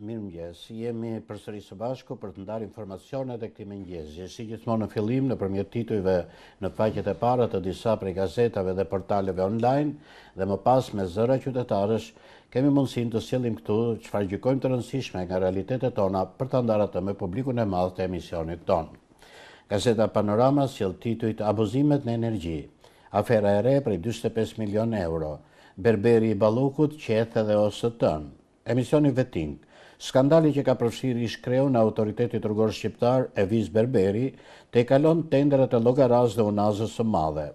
Mirëmëngjes, jemi përsëri së bashku për të ndarë informacionet e këtij mëngjesi. Si gjithmonë në fillim, nëpërmjet titujve në faqet e para të disa prej gazetave dhe portaleve online, dhe më pas me zëra qytetarësh, kemi mundësinë të sjellim këtu çfarë gjykojmë të rëndësishme nga realitetet tona për ta ndarë atë me publikun e madh të emisionit ton. Gazeta Panorama sjell titujt Abuzimet në energji, afera e re prej 45 milion euro, Berberi i Ballukut qeth edhe OST-n, emisioni Veting, skandali që ka përfshirë ish kreu në Autoriteti Rrugor Shqiptar Eviz Berberi te kalon tenderet e llogaras dhe unazës së madhe.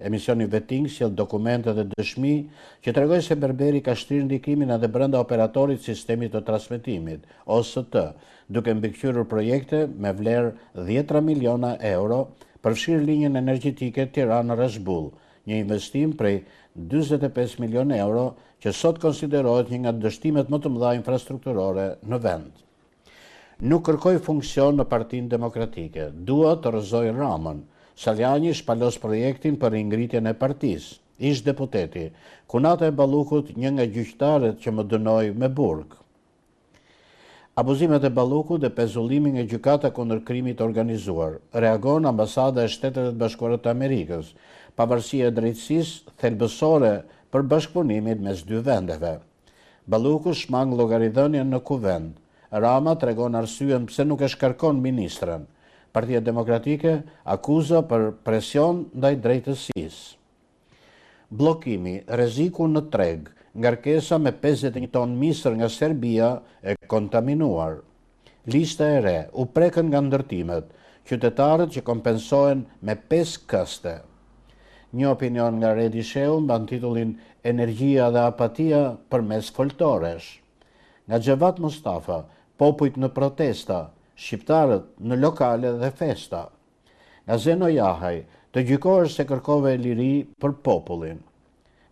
Emisioni Veting sjell dokumente dhe dëshmi që tregojnë se Berberi ka shtrirë ndikimin edhe brenda operatorit sistemit të transmetimit, OST, duke mbikëqyrur projekte me vlerë 10 miliona euro, përfshirë linjën energjetike Tiranë-Rrezbull, një investim prej 45 milion euro që sot konsiderohet një nga dështimet më të mëdha infrastrukturore në vend. Nuk kërkoj funksion në Partinë Demokratike, dua të rrëzoj Ramën. Saljani shpalos projektin për ringritjen e partisë. Ish deputeti, Kunata e Ballukut, një nga gjyqtarët që më dënoi me burg. Abuzimet e Ballukut dhe pezullimi nga gjykata kundër krimit organizuar. Reagon Ambasada e Shtetet e Bashkuara të Amerikës. Pavarësia e drejtësisë thelbësore për bashkëpunimin mes dy vendeve. Balluku shmang llogaridhënien në kuvend. Rama tregon arsyen pse nuk e shkarkon ministrën. Partia Demokratike akuza për presion ndaj drejtësisë. Bllokimi, rreziku në treg, ngarkesa me 51 ton misër nga Serbia e kontaminuar. Lista e re, u prekën nga ndërtimet, qytetarët që kompensohen me 5 këste. Një opinion nga Redi Sheu mban titullin Energjia dhe apatia përmes foltoresh. Nga Xhevat Mustafa, popujt në protesta, shqiptarët në lokale dhe festa. Nga Zeno Jahaj, të gjykohesh se kërkove liri për popullin.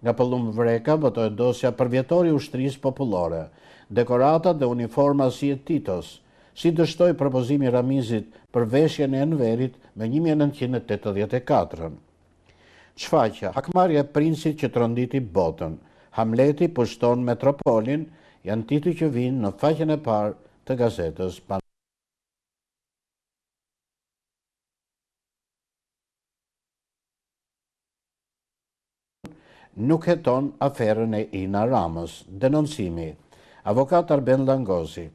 Nga Pëllum Vreka votohet dosja përvjetori ushtrisë popullore, dekoratat dhe uniforma si e Titos, si dështoi propozimi Ramizit për veshjen e Enverit me 1984. Çfaqja, hakmarrja e princit që tronditi botën, Hamleti pushton metropolin, janë tituj që vinë në faqen e parë të gazetës Panorama. Nuk heton aferën e Ina Ramës, denoncimi. Avokat Arben Langozi.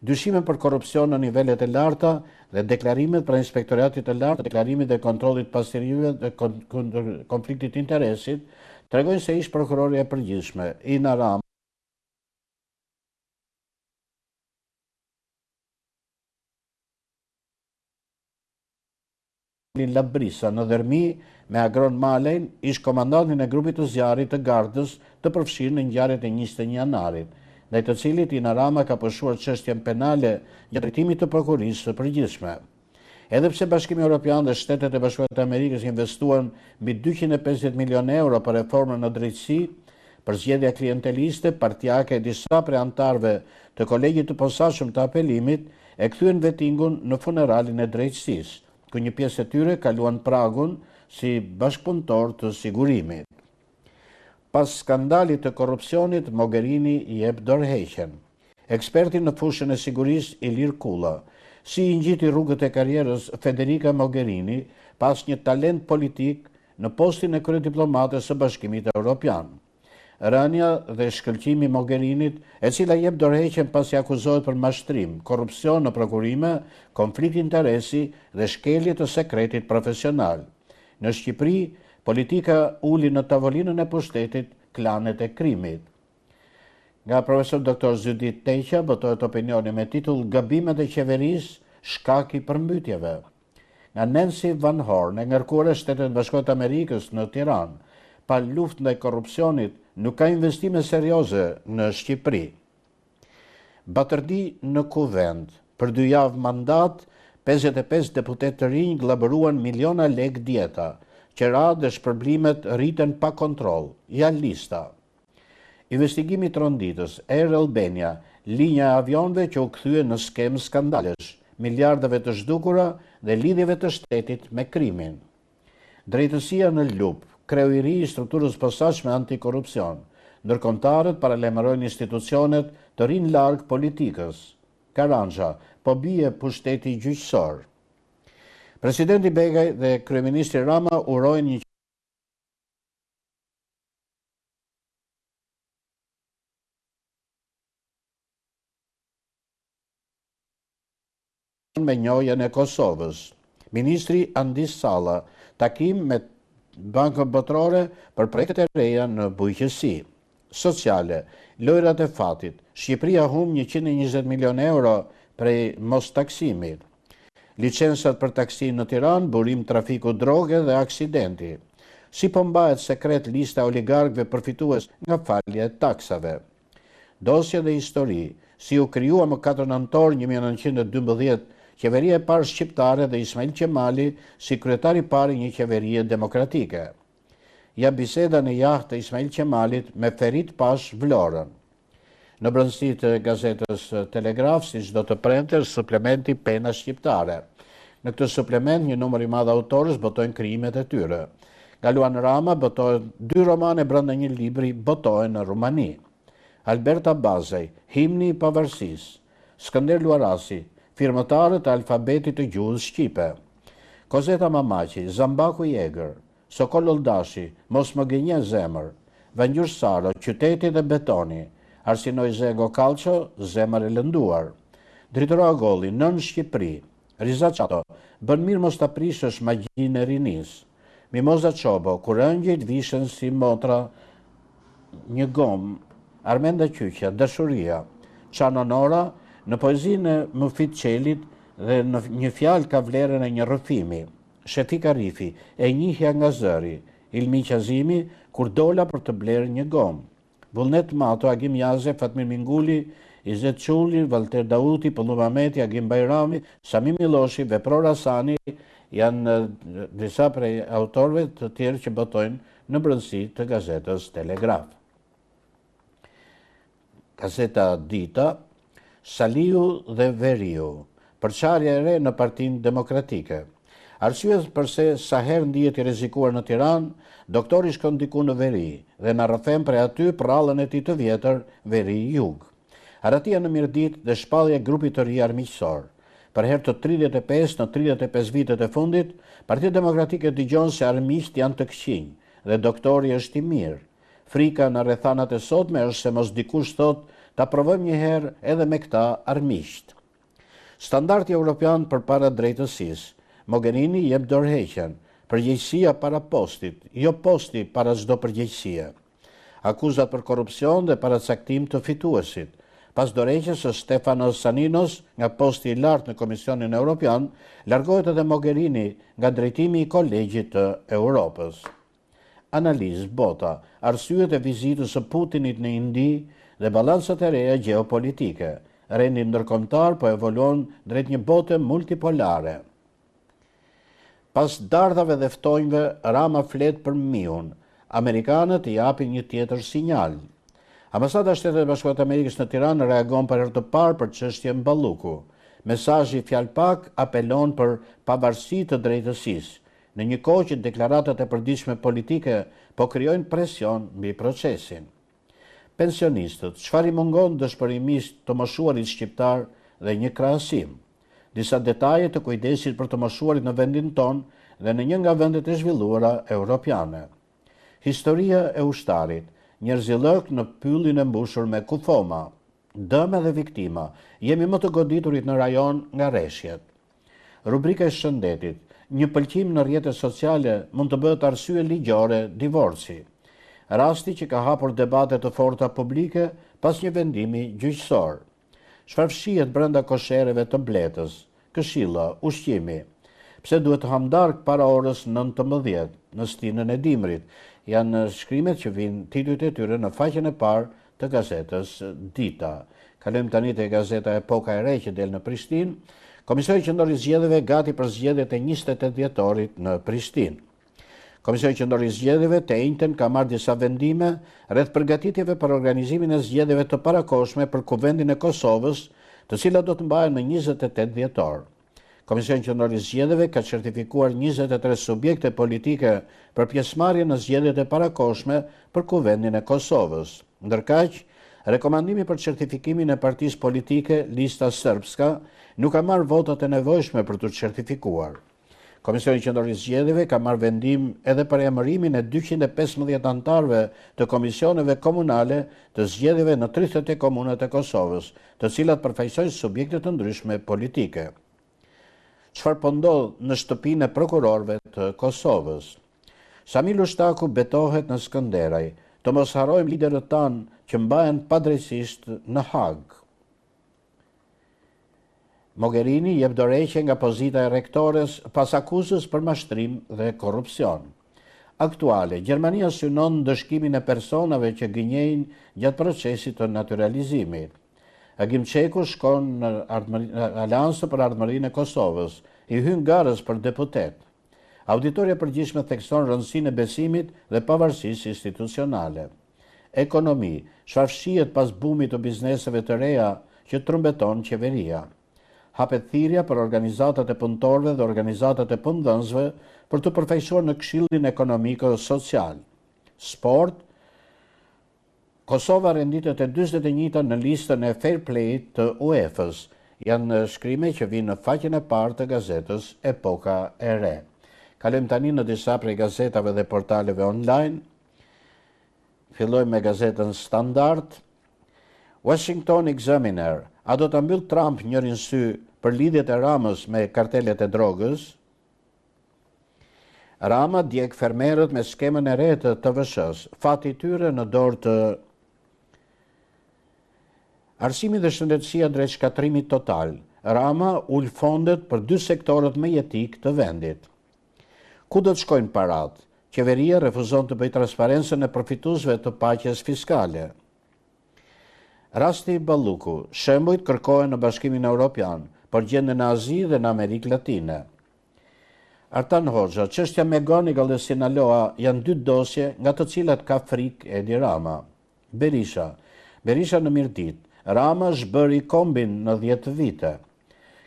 Dyshime për korrupsion në nivelet e larta dhe deklarimet për Inspektoratit të Lartë, deklarimit dhe kontrollit pasurive dhe konfliktit interesit, tregojnë se ish prokurorja e përgjithshme, Ina Ramës, Labrisa në Dhermi me Agron Malejn, ish komandantin e grupit të zjarrit të Gardës të përfshirë në ngjarjet e 21 janarit, ndaj të cilit Ina Rama ka pushuar çështjen penale gjatë drejtimit të prokurisë së përgjithshme. Edhe pse Bashkimi Evropian dhe Shtetet e Bashkuara të Amerikës investuan mbi 250 milion euro për reformën në drejtësi, për zgjedhja klienteliste, partijake e disa prej antarëve të kolegjit të posaçëm të apelimit e kthyen Vetingun në funeralin e drejtësisë, ku një pjesë e tyre kaluan pragun si bashkëpunëtor të sigurimit. Pas skandalit të korrupsionit, Mogherini i jep dorëheqjen. Eksperti në fushën e sigurisë Ilir Kulla, si i ngjiti rrugët e karrierës Federica Mogherini pas një talent politik në postin e kryediplomates së Bashkimit Evropian. Rënia dhe shkëlqimi Mogherinit, e cila jep dorëheqjen pasi akuzohet për mashtrim, korrupsion në prokurime, konflikt interesi dhe shkelje të sekretit profesional. Në Shqipëri, politika uli në tavolinën e pushtetit klanet e krimit. Nga profesor Dr. Zydit Teqa botohet opinioni me titull Gabimet e qeverisë, shkak i përmbytjeve. Nga Nancy Van Horn, e ngarkuar e Shtetet Bashkuara të Amerikës në Tiranë, pa luftë ndaj korrupsionit, nuk ka investime serioze në Shqipëri. Batërdi në kuvend, për 2 javë mandat, 55 deputet të rinj glabëruan miliona lek dieta, qera dhe shpërblimet rriten pa kontroll, janë lista. Investigimi tronditës, Air Albania, linja e avionëve që u kthye në skemë skandalesh, miliardave të zhdukura dhe lidhjeve të shtetit me krimin. Drejtësia në lup, kreu i ri i strukturës posaçme antikorrupsion, ndërkombëtarët paralajmërojnë institucionet të rinë larg politikës. Karanja, po bie pushteti gjyqësor. Presidenti Begaj dhe kryeministri Rama urojnë një me njojën e Kosovës. Ministri Andis Salla, takim me Bankën Botërore për projektet e reja në bujqësi. Sociale, lojrat e fatit, Shqipëria humb 120 milion euro prej mos taksimit. Licensat për taksi në Tiranë, burim trafiku droge dhe aksidenti. Si po mbahet sekret lista oligarkëve përfitues nga falja e taksave. Dosje dhe histori, si u krijua më 4 nëntor 1912 qeveria e parë shqiptare dhe Ismail Qemali si kryetari i parë i një qeverie demokratike. Ja biseda në jahtë të Ismail Qemalit me Ferit Pash Vlorën. Në brendësi të gazetës Telegraf, siç do të premte, suplementi Pena shqiptare. Në këtë suplement një numër i madh autorësh botojnë krijimet e tyre. Galuan Rama botohen 2 romane brenda një libri botohen në Rumani. Alberta Bazaj, Himni i pavarësisë. Skënder Luarasi, firmëtarët e alfabetit të gjuhës shqipe. Kozeta Mamaqi, Zambaku i Egër, Sokol Oldashi, Mos më gënje zemër, Vangjur Saro, Qyteti dhe betoni, Arsinoj Zego Kalço, Zemër e lënduar. Dritëroa Golli, Nën Shqipëri, Riza Qato, Bën mirë mos ta prishësh magjinë e rinis. Mimoza Çobo, Kur ëngjëjt vishen si motra një gom, Armenda Qyqja, Dashuria, Çanonora, në poezinë e Mufit Qelit dhe në një fjalë ka vlerën e një rrëfimi. Shefika Rifi, E njihja nga zëri, Ilmi Qazimi, Kur dola për të blerë një gomë. Vullnet Mato, Agim Jaze, Fatmir Minguli, Izet Çulli, Valter Dauti, Pëllu Mameti, Agim Bajrami, Sami Miloshi, Vepror Asani, janë disa prej autorëve të tjerë që botojnë në brendësi të gazetës Telegraf. Gazeta Dita, Saliu dhe Veriu, përçarja e re në Partinë Demokratike. Arsyet përse sa herë ndihet i rrezikuar në Tiranë, doktori shkon diku në Veri dhe na rrëfen prej aty prallën e tij të vjetër, Veri Jug. Aratia në Mirdit dhe shpallja e grupit të ri armiqësor. Për herë të 35 në 35 vitet e fundit, Partia Demokratike dëgjon se armiqt janë të këqinj dhe doktori është i mirë. Frika në rrethanat e sotme është se mos dikush thot ta provojmë një herë edhe me këta armiqt. Standardi evropian përpara drejtësisë. Mogherini jep dorëheqjen, përgjegjësia para postit, jo posti para çdo përgjegjësie. Akuzat për korrupsion dhe paracaktim të fituesit. Pas dorëheqjes së Stefanos Saninos nga posti i lartë në Komisionin Evropian, largohet edhe Mogherini nga drejtimi i Kolegjit të Europës. Analizë bota, arsyet e vizitës së Putinit në Indi dhe balancat e reja gjeopolitike. Rendi ndërkombëtar po evoluon drejt një bote multipolare. Pas dardhave dhe ftojnëve, Rama flet për miun. Amerikanët i japin një tjetër sinjal. Ambasada e Shtetit Bashkuar të Amerikës në Tiranë reagon për herë të parë për çështjen Balluku. Mesazhi fjalë pak apelon për pavarësi të drejtësisë, në një kohë që deklaratat e përditshme politike po krijojnë presion mbi procesin. Pensionistët, çfarë i mungon dëshpërimisht të moshuarit shqiptar dhe një krahasim. Disa detaje të kujdesit për të moshuarit në vendin ton dhe në një nga vendet e zhvilluara europiane. Historia e ushtarit, njerëzillëk në pyllin e mbushur me kufoma, dëme dhe viktima, jemi më të goditurit në rajon nga rreshjet. Rubrika e shëndetit, një pëlqim në rrjetet sociale mund të bëhet arsye ligjore divorci. Rasti që ka hapur debate të forta publike pas një vendimi gjyqësor. Çfarë fshihet brenda koshereve të Mbletës, këshilla, ushqimi. Pse duhet hamdark para orës 19 në stinën e dimrit? Janë shkrimet që vinë titujt e tyre në faqen e parë të gazetës Dita. Kalojmë tani te gazeta Epoka e Re që del në Prishtinë. Komisioni Qendror i Zgjedhjeve gati për zgjedhjet e 28 dhjetorit në Prishtinë. Komisioni Qendror i Zgjedhjeve të njëjtën ka marrë disa vendime rreth përgatitjeve për organizimin e zgjedhjeve të parakohshme për Kuvendin e Kosovës, të cilat do të mbahen në 28 dhjetor. Komisioni Qendror i Zgjedhjeve ka certifikuar 23 subjekte politike për pjesëmarrje në zgjedhjet e parakohshme për Kuvendin e Kosovës. Ndërkaq, rekomandimi për certifikimin e partisë politike Lista Srpska nuk ka marrë votat e nevojshme për të certifikuar. Komisioni Qendror i Zgjedhjeve ka marrë vendim edhe për emërimin e 215 anëtarëve të komisioneve komunale të zgjedhjeve në 30 komunat e Kosovës, të cilat përfaqësojnë subjekte të ndryshme politike. Çfarë po ndodh në shtëpinë e prokurorëve të Kosovës? Sami Lushtaku betohet në Skënderaj. Të mos harrojmë liderët tanë që mbahen padrejtisht në Hag. Mogherini jep dorëheqje nga pozita e rektores pas akuzës për mashtrim dhe korrupsion. Aktuale, Gjermania synon ndëshkimin e personave që gënjejnë gjatë procesit të naturalizimit. Agim Çeku shkon në Aleancën për Ardhmërinë e Kosovës, i hyn garës për deputet. Auditoria përgjithshme thekson rëndësinë e besimit dhe pavarësisë institucionale. Ekonomi, çfarë fshihet pas bumit të bizneseve të reja që trumbeton qeveria. Hapet thirrja për organizatat e punëtorëve dhe organizatat e punëdhënësve për të përfaqësuar në Këshillin Ekonomiko-Social. Sport, Kosova renditet e 41 në listën e Fair Play të UEFA-s. Janë shkrime që vinë në faqen e parë të gazetës Epoka e Re. Kalojmë tani në disa prej gazetave dhe portaleve online. Fillojmë me gazetën Standard. Washington Examiner. A do të mbyll Trump njërin sy për lidhjet e Ramës me kartelet e drogës? Rama djeg fermerët me skemën e re të TVSH-s, fati i tyre në dorë të Arsimi dhe shëndetësia drejt shkatrimit total. Rama ul fondet për 2 sektorët më jetik të vendit. Ku do të shkojnë parat? Qeveria refuzon të bëjë transparencën e përfituesve të paqes fiskale. Rasti Balluku, shembujt kërkohen në Bashkimin Evropian, por gjenden në Azi dhe në Amerikë Latine. Artan Hoxha, çështja me Gonigal dhe Sinaloa janë 2 dosje nga të cilat ka frikë Edi Rama. Berisha në Mirdit, Rama zhbëri kombin në 10 vite.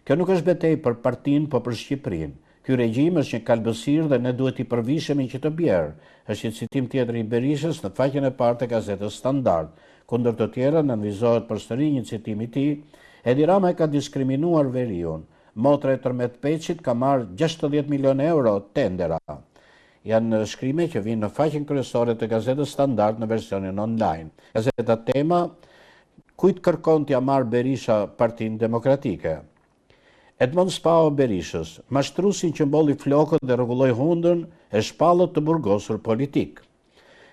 Kjo nuk është betejë për partinë, po për Shqipërinë. Ky regjim është një kalbësirë dhe ne duhet i përvishemi që të bjerë, është një citim tjetër i Berishës në faqen e parë të gazetës Standard. Kundër të tjera nënvizohet përsëri një citim i tij, Edi Rama e ka diskriminuar veriun. Motra e Tërmet Peçit ka marrë 60 milion euro tendera. Janë shkrime që vinë në faqen kryesore të gazetës Standard në versionin online. Gazeta Tema, kujt kërkon t'ia marrë Berisha Partinë Demokratike? Edmond Spao Berishës, mashtrusin që mbolli flokët dhe rregulloi hundën e shpallët të burgosur politik.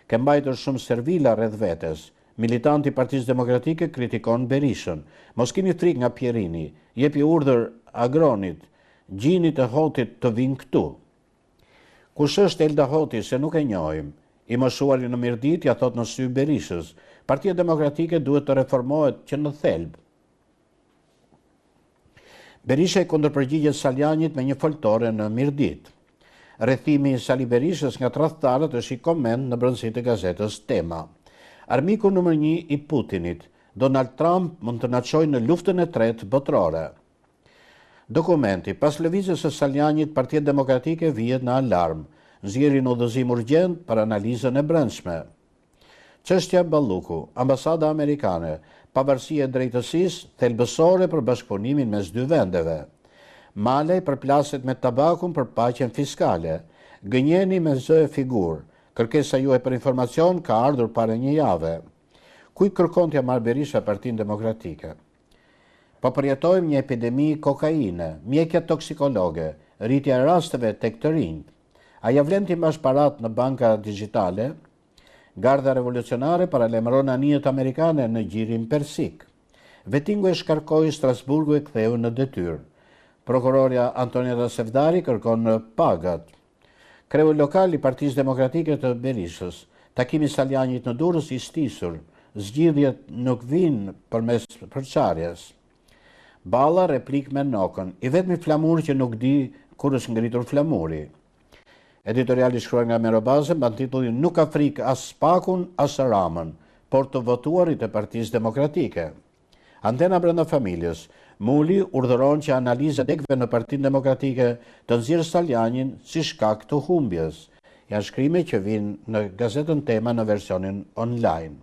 Ke mbajtur shumë servila rreth vetes. Militanti i Partisë Demokratike kritikon Berishën. Mos keni frikë nga Pierini, jepi urdhër Agronit, Gjinit e Hotit të vinë këtu. Kush është Elda Hoti se nuk e njohim? I moshuari në Mirdit ja thot në sy Berishës. Partia Demokratike duhet të reformohet që në thelb. Berisha i kundërpërgjigjet Saljanit me një foltore në Mirdit. Rrethimi i Sali Berishës nga tradhtarët është i koment në brendësi të gazetës Tema. Armiku nëmër 1 i Putinit, Donald Trump mund të na çojë në luftën e tretë botërore. Dokumenti, pas lëvizjes së Saljanit, Partia Demokratike vihet në alarm, nxjerrin udhëzim urgjent për analizën e brendshme. Çështja Balluku, ambasada amerikane, pavarësia e drejtësisë, thelbësore për bashkëpunimin mes 2 vendeve. Malej përplaset me tabakun për paqen fiskale. Gënjeni me zë e figurë. Kërkesa juaj për informacion ka ardhur para një jave. Kujt kërkon t'ia marrë Berisha Partinë Demokratike? Po përjetojmë një epidemi kokaine, mjekja toksikologe, rritja e rasteve tek të rinjt. A ja vlen t'i mbash parat në banka digjitale? Garda revolucionare paralajmëron anijet amerikane në gjirin persik. Vetingu e shkarkoi Strasburgu e ktheu në detyrë. Prokurorja Antonieta Sevdari kërkon pagat. Kreu lokal i Partisë Demokratike të Berishës, takimi Saljanit në Durrës i stisur, zgjidhjet nuk vinë përmes përçarjes. Balla replik me nokën, i vetmi flamur që nuk di kur është ngritur flamuri. Editoriali shkruar nga Merobaze mban titullin Nuk ka frikë as Spakun as Ramën, por të votuarit e Partisë Demokratike. Antena brenda familjes, Muli urdhëron që analiza degëve në Partinë Demokratike të nxjerrë Saljanin si shkak të humbjes. Janë shkrime që vinë në gazetën Tema në versionin online.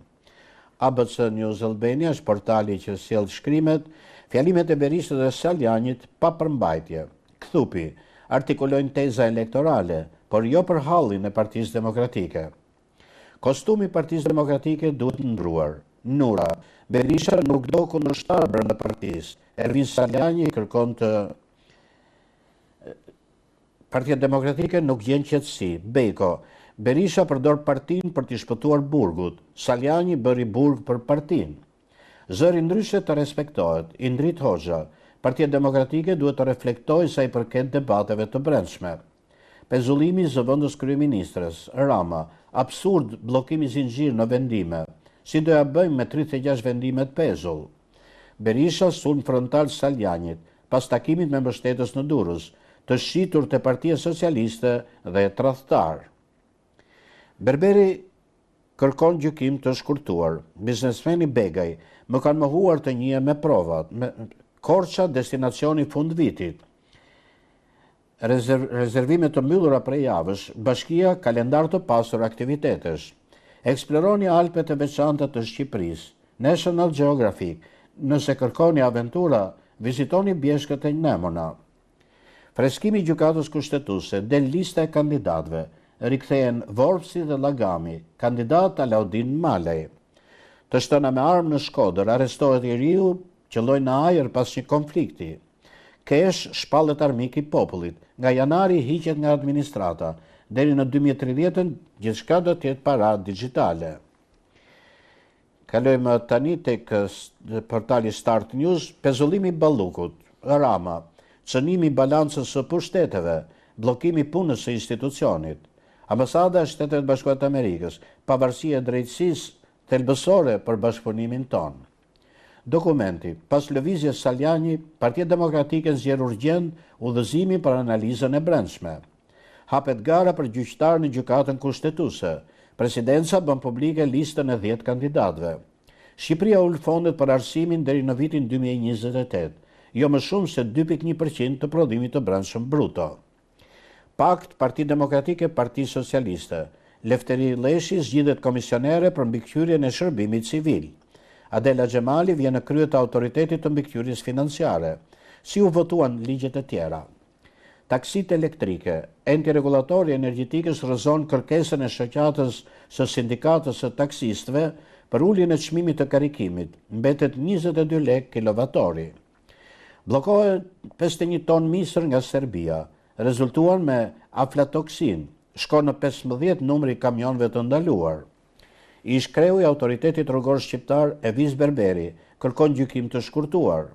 ABC News Albania është portali që sjell shkrimet, fjalimet e Berishës dhe Saljanit pa përmbajtje. Kthupi artikulojnë teza elektorale, por jo për hallin e Partisë Demokratike. Kostumi i Partisë Demokratike duhet ndruar. Nura, Berisha nuk do kundërshtar brenda partisë. Ervin Saljani kërkon të Partia Demokratike nuk gjen qetësi. Beko, Berisha përdor partinë për t'i shpëtuar burgut. Saljani bëri burg për partinë. Zëri ndryshe të respektohet. Indrit Hoxha, Partia Demokratike duhet të reflektojë sa i përket debateve të brendshme. Pezullimi i zëvendës kryeministres. Rama, absurd bllokimi zinxhir në vendime. Si doja bëjmë me 36 vendimet pezull? Berisha sulm frontal Saljanit pas takimit me mbështetës në Durrës, të shitur te Partia Socialiste dhe tradhtar. Berberi kërkon gjykim të shkurtuar. Biznesmeni Begaj, më kanë mohuar të njëja me provat. Korça, destinacioni fund vitit. Rezervime të mbyllura prej javësh, Bashkia, kalendar të pasur aktivitetesh. Eksploroni Alpet e veçanta të Shqipërisë. National Geographic. Nëse kërkoni aventura, vizitoni bjeshkët e Nemona. Freskimi i gjykatës kushtetuese, del lista e kandidatëve. Rikthehen Vorpsi dhe Llagami, kandidat Alaudin Malej. Të shtëna me armë në Shkodër, arrestohet i riu qëlloi në ajër pas një konflikti. Kesh shpallet armik i popullit, nga janari hiqet nga administrata, deri në 2030 gjithçka do të jetë para digjitale. Kalojmë tani tek portali Start News, pezullimi i Ballukut, Rama, cënimi i balancës së pushteteve, bllokimi punës së institucionit. Ambasada e Shtetet Bashkuara të Amerikës, pavarësia e drejtësisë thelbësore për bashkëpunimin ton. Dokumenti, pas lëvizjes Saljani, Partia Demokratike nxjerr urgjent udhëzimin për analizën e brendshme. Hapet gara për gjyqtar në gjykatën kushtetuese. Presidenca bën publike listën e 10 kandidatëve. Shqipëria ul fondet për arsimin deri në vitin 2028, jo më shumë se 2.1% të prodhimit të brendshëm bruto. Pakt, Parti Demokratike, Parti Socialiste. Lefteri Leshi zgjidhet komisionere për mbikëqyrjen e shërbimit civil. Adela Xhamali vjen në krye të autoritetit të mbikëqyrjes financiare. Si u votuan ligjet e tjera? Taksit elektrike. Enti regulatori energjetikës rrëzon kërkesën e shoqatës së sindikatës së taksistëve për uljen e çmimit të karikimit. Mbetet 22 lekë kilovatori. Bllokohet 51 ton misër nga Serbia. Rezultuan me aflatoksin, shkon në 15 numri kamionëve të ndaluar. Ish kreu i autoritetit rrugor shqiptar Evis Berberi kërkon gjykim të shkurtuar.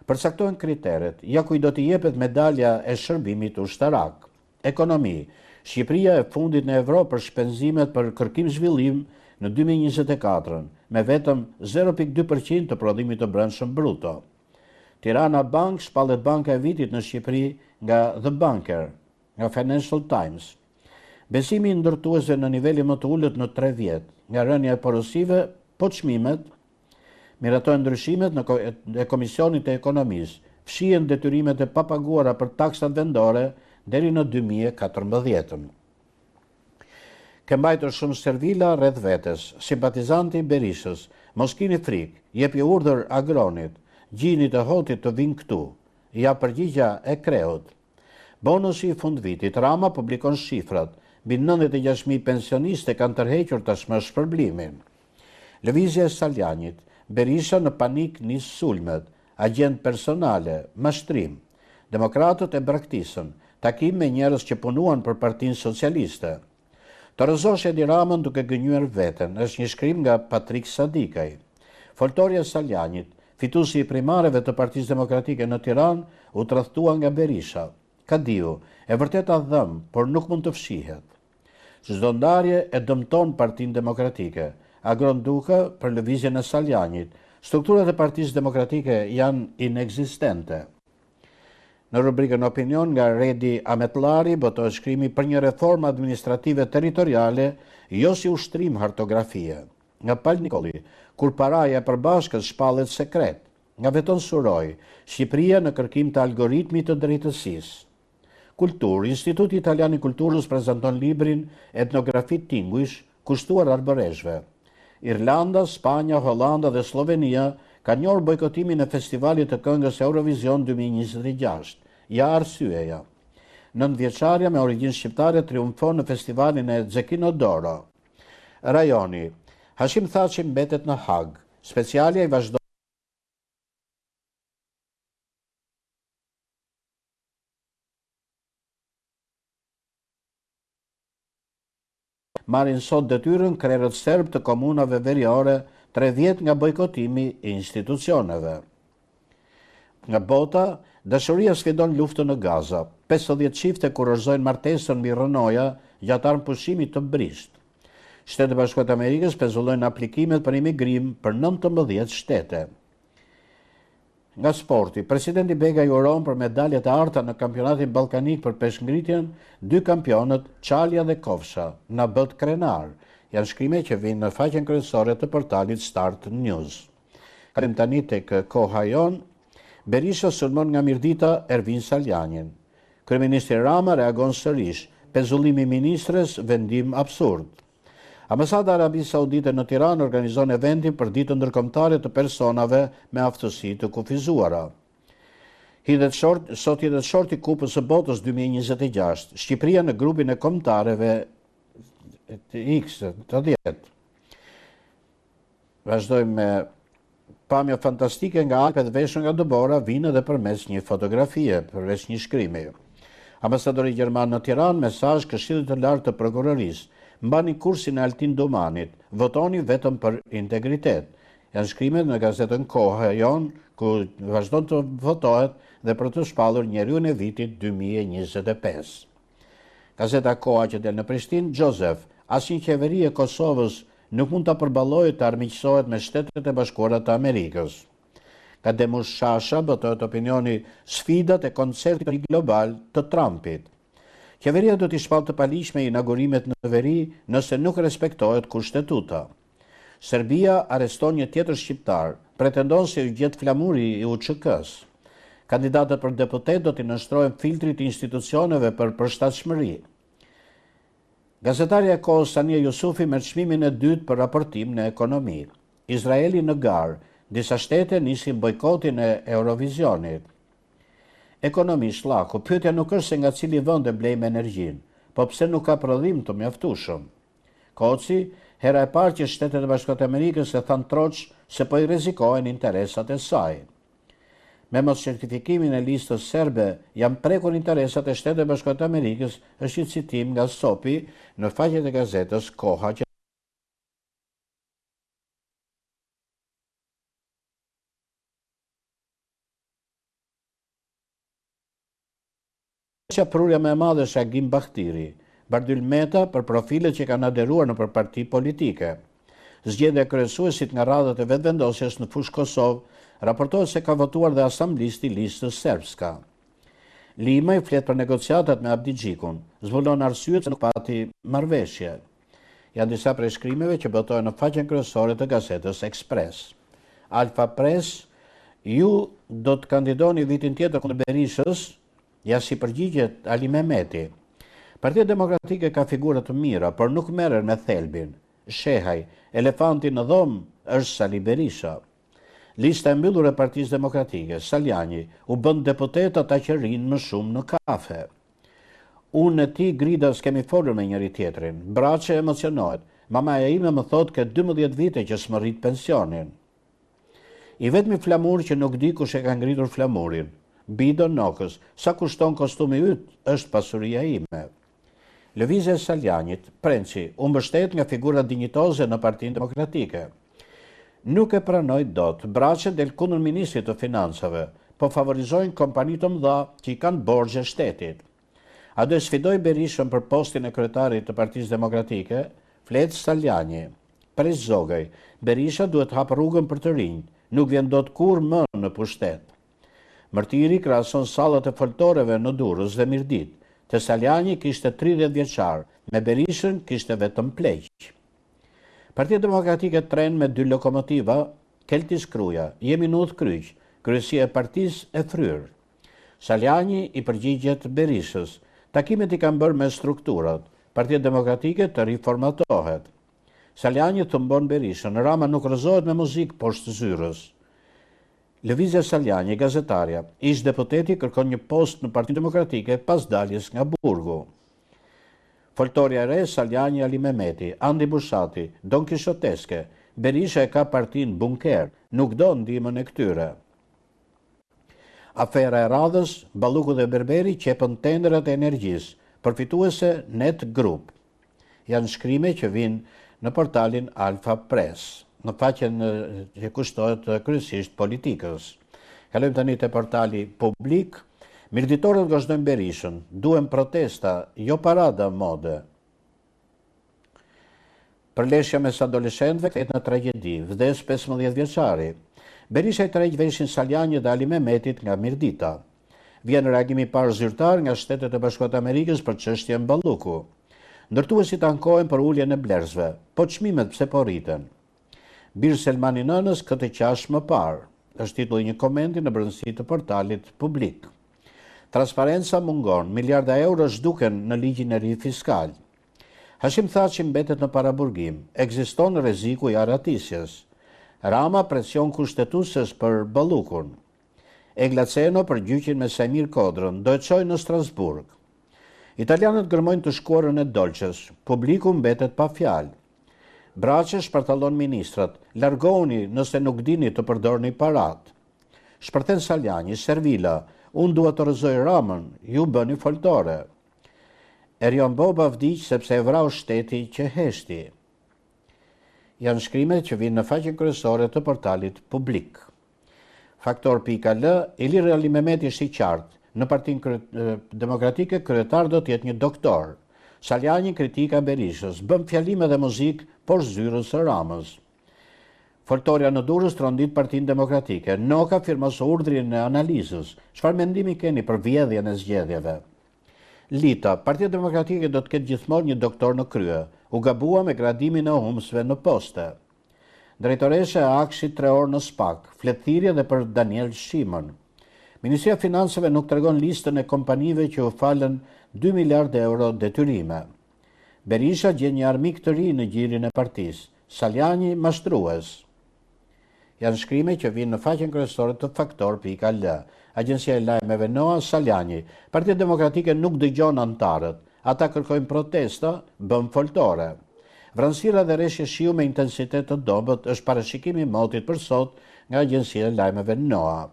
Përcaktohen kriteret, ja ku i do t'i jepet medalja e shërbimit ushtarak. Ekonomi, Shqipëria e fundit në Evropë për shpenzimet për kërkim zhvillim në 2024, me vetëm 0.2% të prodhimit të brendshëm bruto. Tirana Bank shpallet banka e vitit në Shqipëri nga The Banker, nga Financial Times. Besimi ndërtuese në niveli më të ulët në 3 vjet, nga rënja e porosive, po çmimet, miratojnë ndryshimet e Komisionit të Ekonomisë, fshihen detyrimet e papaguara për taksat vendore deri në 2014. Ke mbajtur shumë servila rreth vetes, simpatizanti i Berishës, mos keni frikë, jepi urdhër Agronit, gjinit e Hotit të vinë këtu, ja përgjigja e Kreut. Bonusi i fundvitit, Rama publikon shifrat, mbi 96.000 pensionistë kanë tërhequr tashmë shpërblimin. Lëvizja e Saljanit, Berisha në panik nis sulmet, agent personale, mashtrim. Demokratët e braktisën, takim me njerëz që punuan për Partinë Socialiste. Të rëzosh Edi Ramën duke gënjur veten, është një shkrim nga Patrik Sadikaj. Foltorja e Saljanit, fituesi i primareve të Partisë Demokratike në Tiranë, u tradhtua nga Berisha. Kadiu, e vërteta dhëm, por nuk mund të fshihet. Çdo ndarje e dëmton Partinë Demokratike. Agron Duka për lëvizjen e Saljanit. Strukturat e Partisë Demokratike janë inekzistente. Në rubrikën opinion nga Redi Ametlari botohet shkrimi për një reformë administrative territoriale, jo si ushtrim hartografie. Nga Pal Nikoli, kur paraja e përbashkët shpallet sekret. Nga Veton Suroj, Shqipëria në kërkim të algoritmit të drejtësisë. Kulturë, Instituti Italian i Kulturës prezanton librin Etnografi Tinguish, kushtuar arbëreshve. Irlanda, Spanja, Hollanda dhe Slovenia kanë njohur bojkotimin e festivalit të këngës Eurovision 2026. Ja arsyeja. 9-vjeçaria me origjinë shqiptare triumfon në festivalin e Zekinodoro. Rajoni. Hashim Thaçi mbetet në Hag. Specialja i vazhdon marrin sot detyrën krerët serb të komunave veriore 30 nga bojkotimi i institucioneve. Nga bota, dashuria sfidon luftën në Gaza. 50 çifte kurorëzojnë martesën mbi rënoja gjatë pushimit të Brisht. Shtetet e Bashkuara të Amerikës pezullojnë aplikimet për imigrim për 19 shtete. Nga sporti, presidenti Begaj uron për medaljet e arta në kampionatin ballkanik për peshngritjen 2 kampionët Çalja dhe Kofsha, na bët krenar. Janë shkrime që vinë në faqen kryesore të portalit Start News. Kalim tani tek koha jon. Berisha sulmon nga mirdita Ervin Saljanin. Kryeministri Rama reagon sërish. Pezullimi ministres, vendim absurd. Ambasada Arabisë Saudite në Tiranë organizon eventin për ditën ndërkombëtare të personave me aftësi të kufizuara. Sot hidhet shorti Kupës së Botës 2026. Shqipëria në grupin e kombëtareve X80. Vazhdojmë me pamje fantastike nga Alpet veshur nga Dëbora, vinë edhe përmes një fotografie, përveç një shkrimi. Ambasadori Gjerman në Tiranë, mesazh Këshillit të Lartë të Prokurorisë. Mbani kursin e Altin Domaniit, votoni vetëm për integritet. Janë shkrimet në gazetën Koha jon, ku vazhdon të votohet dhe për të shpallur njeriun e vitit 2025. Gazeta Koha që del në Prishtinë, Joseph, asnjë qeveri e Kosovës nuk mund ta përballojë të armiqësohet me Shtetet e Bashkuara të Amerikës. Ka Demush Shasha botohet opinioni sfidat e koncertit global të Trumpit. Qeveria do t'i shpallë të palishme inaugurimet në veri nëse nuk respektohet kushtetuta. Serbia arreston një tjetër shqiptar, pretendon se u gjet flamuri i UÇK-s. Kandidatët për deputet do t'i nështrojnë filtrit institucioneve për përshtatshmëri. Gazetarja e Kohës Sania Jusufi merr çmimin e dytë për raportim në ekonomi. Izraeli në garë, disa shtete nisin bojkotin e Eurovisionit. Ekonomi shllaku, pyetja nuk është se nga cili vend e blejmë energjinë, po pse nuk ka prodhim të mjaftueshëm. Koci, hera e parë që Shtetet e Bashkuara të Amerikës e thanë troç se po i rrezikohen interesat e saj. Me mos certifikimin e listës serbe, janë prekur interesat e Shtetet e Bashkuara të Amerikës, është një citim nga Sopi në faqet e gazetës Koha. Prurja me e madhe është Agim Bahtiri, Bardyl Meta për profilet që kanë aderuar në parti politike. Zgjedhja e kryesuesit nga radhët e vetëvendosjes në fushë Kosovë raportohet se ka votuar dhe asamblisti listës serbska. Lima i flet për negociatat me Abdi Xhikun, zbulon arsyet se nuk pati marrëveshje. Janë disa prej shkrimeve që botohen në faqen kryesore të gazetës Express. Alfa Press, ju do të kandidoni vitin tjetër kundër Berishës, ja si përgjigjet Ali Mehmeti. Partia Demokratike ka figura të mira, por nuk merren me thelbin. Shehaj, elefanti në dhomë është Sali Berisha. Lista e mbyllur e Partisë Demokratike, Saljani, u bën deputet ata që rinë më shumë në kafe. Unë e ti Grida s'kemi folur me njëri tjetrin. Braçe emocionohet. Mamaja ime më thot ke 12 vite që s'më rrit pensionin. I vetmi flamur që nuk di kush e ka ngritur flamurin. Bido Nokës, sa kushton kostumi yt, është pasuria ime. Lëvizja e Saljanit, Prenci, u mbështet nga figura dinjitoze në Partinë Demokratike. Nuk e pranoj dot, Braçe del kundër ministrit të financave, po favorizojnë kompani të mëdha që i kanë borxhe shtetit. A do sfidoj Berishën për postin e kryetarit të Partisë Demokratike? Flet Saljani. Pres Zogaj, Berisha duhet hap rrugën për të rinj, nuk vjen dot kur më në pushtet. Mërtiri krahason sallat e foltoreve në Durrës dhe Mirdit. Te Saljani kishte 30 vjeçar, me Berishën kishte vetëm pleq. Partia Demokratike tren me 2 lokomotiva, Keltis Kruja, jemi në udhë kryq, kryesia e partisë e fryrë. Saljani i përgjigjet Berishës. Takimet i kanë bërë me strukturat. Partia Demokratike të riformatohet. Saljani thëmbon Berishën, Rama nuk rëzohet me muzikë poshtë zyrës. Lëvizja Saljani, gazetarja, ish deputeti kërkon një post në Partinë Demokratike pas daljes nga burgu. Foltorja e re, Saljani Ali Mehmeti, Andi Bushati, Don Kishoteske, Berisha e ka partinë bunker, nuk do ndihmën e këtyre. Afera e radhës, Balluku dhe Berberi qepën tendrat e energjisë, përfituese Net Group. Janë shkrime që vinë në portalin Alfa Press, në faqen që kushtohet kryesisht politikës. Kalojmë tani te portali Publik. Mirëditorët vazhdojnë Berishën, duhen protesta, jo parada mode. Përleshja mes adoleshentëve kthehet në tragjedi, vdes 15 vjeçari. Berisha i tërheq veshin Saljani dhe Ali Mehmetit nga Mirdita. Vjen reagimi i parë zyrtar nga Shtetet e Bashkuara të Amerikës për çështjen Balluku. Ndërtuesit ankohen për uljen e blerësve, po çmimet pse po rriten. Bir Selmani nënës këtë qash më parë, është titulli një komenti në brendësi të portalit Publik. Transparenca mungon, miliarda euro zhduken në ligjin e ri fiskal. Hashim Thaçi mbetet në paraburgim, ekziston rreziku i arratisjes. Rama presion kushtetueses për Ballukun. Eglaceno për gjyqin me Sajmir Kodrën, do e çojnë në Strasburg. Italianët gërmojnë të shkuarën e Dolçes, publiku mbetet pa fjalë. Braçe shpartallon ministrat, largoni nëse nuk dini të përdorni parat. Shpërthen Saljani, Servila, unë dua të rrëzoj Ramën, ju bëni foltore. Erion Boba vdiq sepse e vrau shteti që heshti. Janë shkrimet që vinë në faqen kryesore të portalit Publik. Faktor.al, Ilir Ali Mehmeti është i qartë, në Partinë Demokratike kryetar do të jetë një doktor. Saljani kritika Berishës, bëm fjalime dhe muzikë poshtë zyrës së Ramës. Foltorja në Durrës trondit Partinë Demokratike. Noka firmos urdhrin e analizës. Çfarë mendimi keni për vjedhjen e zgjedhjeve? Lita, Partia Demokratike do të ketë gjithmonë një doktor në krye. U gabua me gradimin e humësve në poste. Drejtoresha e Akshit 3 orë në SPAK. Fletëthirrje dhe për Daniel Shimon. Ministria e Financave nuk tregon listën e kompanive që u falën 2 miliardë euro detyrime. Berisha gjen një armik të ri në gjirin e partisë. Saljani mashtrues. Janë shkrime që vinë në faqen kryesore të Faktor.al. Agjencia e lajmeve NOA, Saljani. Partia Demokratike nuk dëgjon antarët. Ata kërkojnë protesta, bën foltore. Vranësira dhe rreshje shiu me intensitet të dobët është parashikimi i motit për sot nga Agjencia e lajmeve NOA.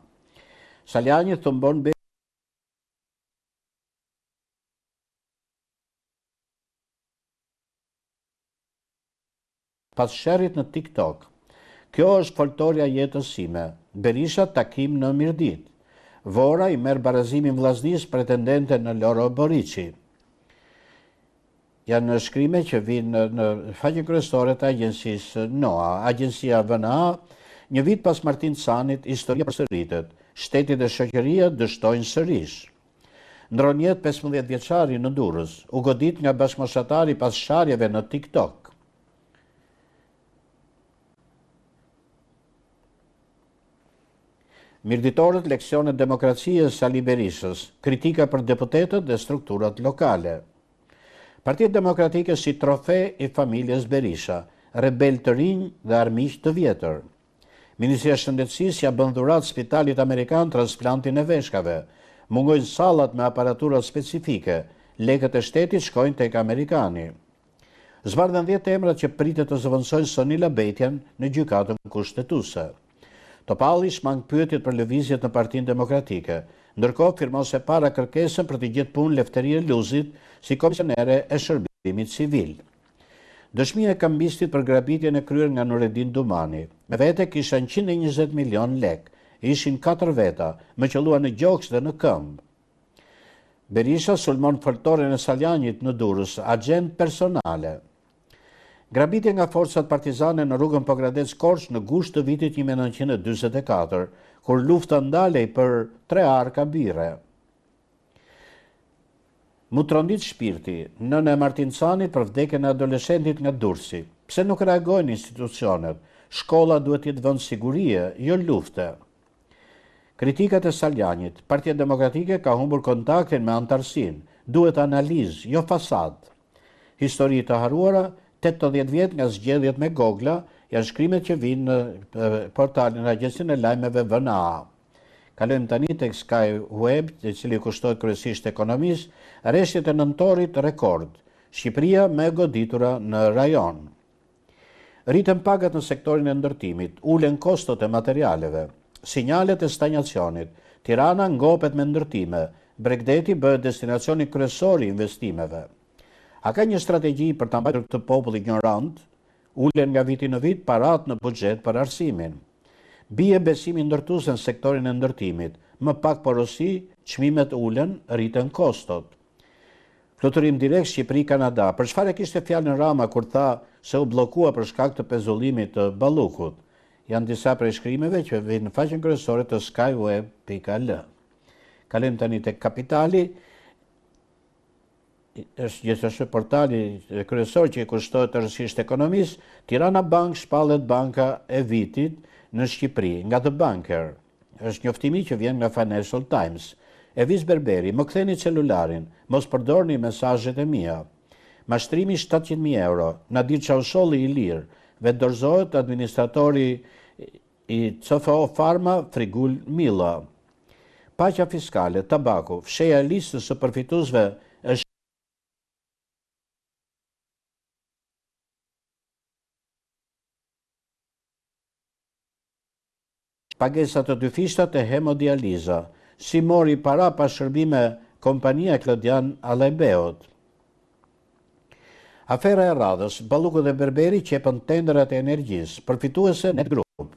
Saljani thumbon pas sherrit në TikTok. Kjo është foltorja jetës sime. Berisha takim në Mirdit. Vora i merr barazimin vllaznis pretendente në Loro Boriçi. Janë shkrime që vinë në faqen kryesore të agjencisë NOA. Agjencia VNA, një vit pas Martin Canit, historia përsëritet. Shteti dhe shoqëria dështojnë sërish. Ndron jetë 15 vjeçari në Durrës, u godit nga bashkëmoshatari pas sharjeve në TikTok. Mirëditorët leksionet demokracisë Sali Berishës, kritika për deputetët dhe strukturat lokale. Partia Demokratike si trofe i familjes Berisha, rebel të rinj dhe armiq të vjetër. Ministria e Shëndetësisë ja bën dhuratë Spitalit Amerikan transplantin e veshkave. Mungojnë sallat me aparatura specifike, lekët e shtetit shkojnë tek amerikani. Zbardhen 10 emrat që pritet të zëvendësojnë Sonila Bejtjan në gjykatën kushtetuese. Topalli shmang pyetjet për lëvizjet në Partinë Demokratike, ndërkohë firmose para kërkesën për të gjetë punë Lefterie Luzit si komisionere e shërbimit civil. Dëshmia e kambistit për grabitjen e kryer nga Nureddin Dumani. Me vete kisha 120 milion lek, ishin 4 veta, me qëllua në gjoks dhe në këmbë. Berisha sulmon foltoren e Saljanit në Durrës, agent personale. Grabitje nga forcat partizane në rrugën Pogradec-Korç në gusht të vitit 1944, kur lufta ndalej për 3 arka bire. Mu trondit shpirti, nëna e Martin Canit për vdekjen e adoleshentit nga Durrësi. Pse nuk reagojnë institucionet? Shkolla duhet jetë vend sigurie, jo lufte. Kritikat e Saljanit, Partia Demokratike ka humbur kontaktin me antarësinë, duhet analizë, jo fasad. Histori të harruara, 80 vjet nga zgjedhjet me Gogla, janë shkrimet që vinë në portalin e Agjencinë e Lajmeve VNA. Kalojmë tani tek Sky Web, i cili kushtohet kryesisht ekonomisë, rreshtjet e nëntorit rekord. Shqipëria me goditura në rajon. Rritën pagat në sektorin e ndërtimit, ulen kostot e materialeve, sinjalet e stagnacionit, Tirana ngopet me ndërtime, Bregdeti bëhet destinacioni kryesor i investimeve. A ka një strategji për ta mbajtur këtë popull ignorant? Ulen nga viti në vit parat në buxhet për arsimin. Bie besimi ndërtues në sektorin e ndërtimit, më pak porosi, çmimet ulen, rriten kostot. Fluturim direkt Shqipëri-Kanada. Për çfarë kishte fjalën Rama kur tha se u bllokua për shkak të pezullimit të Ballukut? Janë disa prej shkrimeve që vijnë në faqen kryesore të skyweb.al. Kalojmë tani tek Kapitali. Është gjithashtu portali kryesor që i kushtohet rrësisht ekonomisë. Tirana Bank shpallet banka e vitit në Shqipëri nga The Banker. Është njoftimi që vjen nga Financial Times. Evis Berberi, më ktheni celularin, mos përdorni mesazhet e mia. Mashtrimi 700.000 euro, Nadir Çausholli i lirë, vetë dorëzohet administratori i CFO Pharma Frigul Milla. Paqja fiskale, tabaku, fsheja e listës së përfituesve është pagesat të dyfishtat e hemodializa, si mori para pa shërbime kompania Klodian Alajbeut. Afera e radhës, Balluku dhe Berberi qepën tenderat e energjisë, përfituese Net Group.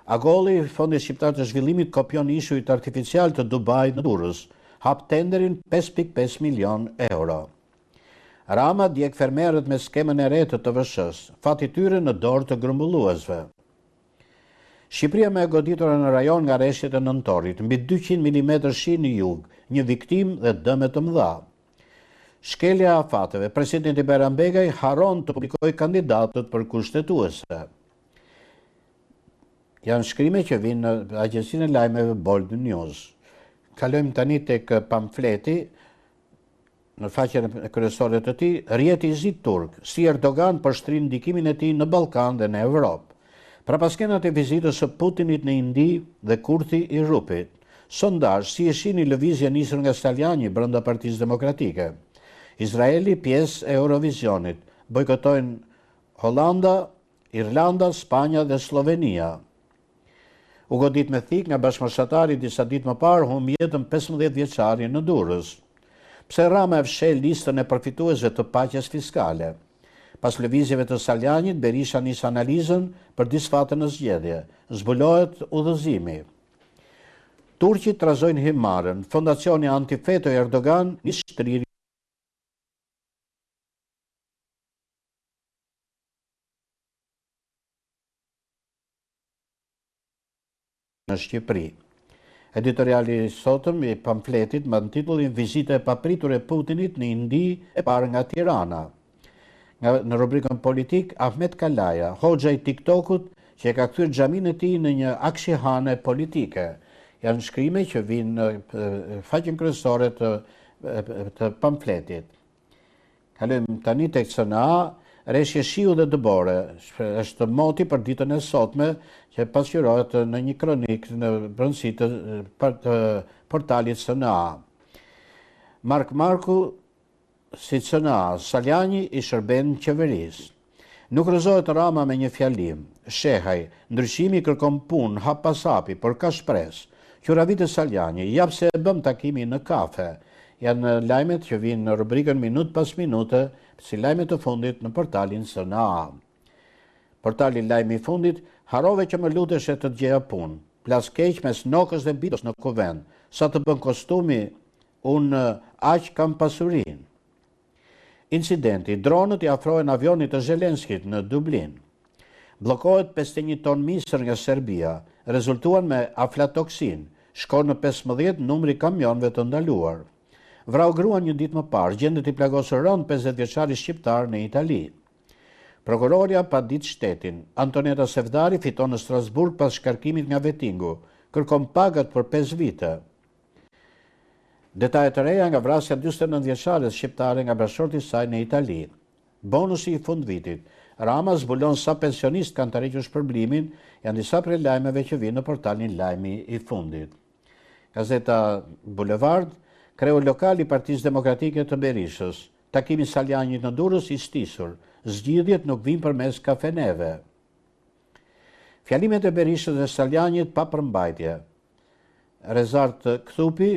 Agolli, Fondi Shqiptar të Zhvillimit, kopjon ishujt artificial të Dubai në Durrës, hap tenderin 5.5 milion euro. Rama djeg fermerët me skemën e re të TVSH-s, fati tyre në dorë të grumbulluesve. Shqipëria me goditura në rajon nga rreshtet e nëntorit, mbi 200 mm shi në jug, një viktim dhe dëme të mëdha. Shkelja e afateve, presidenti Bayram Begaj haron të publikojë kandidatët për kushtetuese. Janë shkrime që vinë në Agjencinë e Lajmeve Bold News. Kalojmë tani tek pamfleti, në faqen e kryesore të tij, rjeti i zi turk, si Erdogan përshtrin ndikimin e tij në Ballkan dhe në Evropë. Pra pas skenat e vizitës së Putinit në Indi dhe Kurthi i Rupit, sondazh si e shihni lëvizja nisur nga Staljani brenda Partisë Demokratike. Izraeli pjesë e Eurovisionit, bojkotojnë Holanda, Irlanda, Spanja dhe Slovenia. U godit me thik nga bashkëmoshatari disa ditë më parë humbi jetën 15 vjeçari në Durrës. Pse Rama e fsheh listën e përfituesve të paqes fiskale? Pas lëvizjeve të Saljanit, Berisha nis analizën për disfatën në zgjedhje. Zbulohet udhëzimi. Turqit trazojnë Himarën. Fondacioni Antifeto Erdogan nis shtrirje në Shqipëri. Editoriali sotëm i pamfletit me titullin Vizita e papritur e Putinit në Indi e parë nga Tirana. Në rubrikën politik, Ahmet Kalaja, hoxha i TikTokut që e ka kthyer xhamin e tij në një akshihane politike. Janë shkrime që vinë në faqen kryesore të pamfletit. Kalojmë tani tek CNA, rreshje shiu dhe dëbore. Është moti për ditën e sotme që pasqyrohet në një kronik në brendësi të portalit CNA. Mark Marku si CNA, Saljani i shërben qeverisë. Nuk rëzohet Rama me një fjalim. Shehaj, ndryshimi kërkon punë, hap pas hapi, por ka shpresë. Qura vite Saljani, jap se e bëm takimi në kafe. Janë lajmet që vinë në rubrikën minut pas minute, si lajmet të fundit në portalin CNA. Portali lajmi i fundit, harove që më lutesh e të gjeja punë. Plas keq mes Nokës dhe Bitos në kuvend. Sa të bën kostumi, unë aq kam pasurinë. Incidenti, dronët i afrohen avionit të Zelenskit në Dublin. Blokohet 51 ton misër nga Serbia, rezultuan me aflatoksin, shkon në 15 numri kamionëve të ndaluar. Vrau gruan një ditë më parë, gjendet i plagosur rënd 50 vjeçari shqiptar në Itali. Prokuroria pa ditë shtetin, Antoneta Sevdari fiton në Strasburg pas shkarkimit nga vetingu, kërkon pagat për 5 vite. Detajet të reja nga vrasja 49 vjeçares shqiptare nga bashkëshorti i saj në Itali. Bonusi i fund vitit. Rama zbulon sa pensionist kanë të rrequr shpërblimin, janë disa prej lajmeve që vinë në portalin Lajmi i fundit. Gazeta Bulevard, kreu lokal i Partisë Demokratike të Berishës. Takimi Saljanit në Durrës i stisur, zgjidhjet nuk vinë përmes kafeneve. Fjalimet e Berishës dhe Saljanit pa përmbajtje. Rezart Kthupi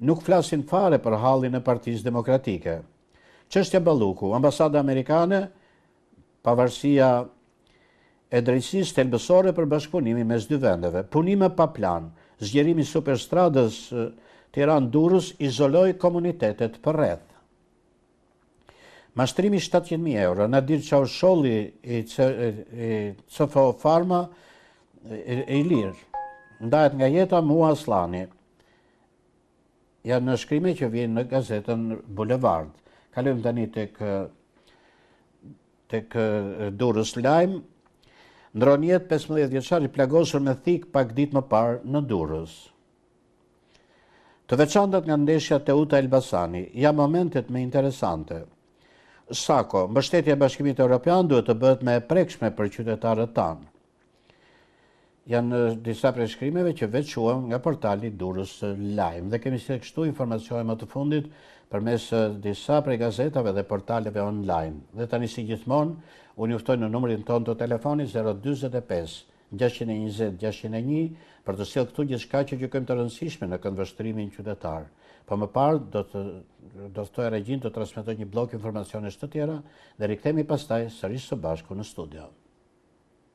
nuk flasin fare për hallin e Partisë Demokratike. Çështja Balluku, ambasada amerikane, pavarësia e drejtësisë thelbësore për bashkëpunimin mes dy vendeve, punime pa plan, zgjerimi i superstradës Tiranë-Durrës izoloi komunitetet përreth. Mashtrimi 700.000 euro, Nadir Çavsholli i CFO Pharma i lirë, ndahet nga jeta Mua Aslani. Janë në shkrime që vijnë në gazetën Bulevard. Kalojmë tani tek Durrës lajm. Ndron jetë 15 vjeçar i plagosur me thik pak ditë më parë në Durrës. Të veçantat nga ndeshja Teuta Elbasani, janë momentet më interesante. Sako, mbështetja e Bashkimit Evropian duhet të bëhet më e prekshme për qytetarët tanë. Janë disa prej shkrimeve që veçuam nga portali Durrës Lajm dhe kemi se kështu informacione më të fundit përmes disa prej gazetave dhe portaleve online. Dhe tani si gjithmonë, unë juftoj në numrin tonë të telefonit 045 620 601 për të sjellë këtu gjithçka që gjykojmë të rëndësishme në këndvështrimin qytetar. Po më parë do të ftoj regjin të transmetoj një blok informacionesh të tjera dhe rikthehemi pastaj sërish së bashku në studio.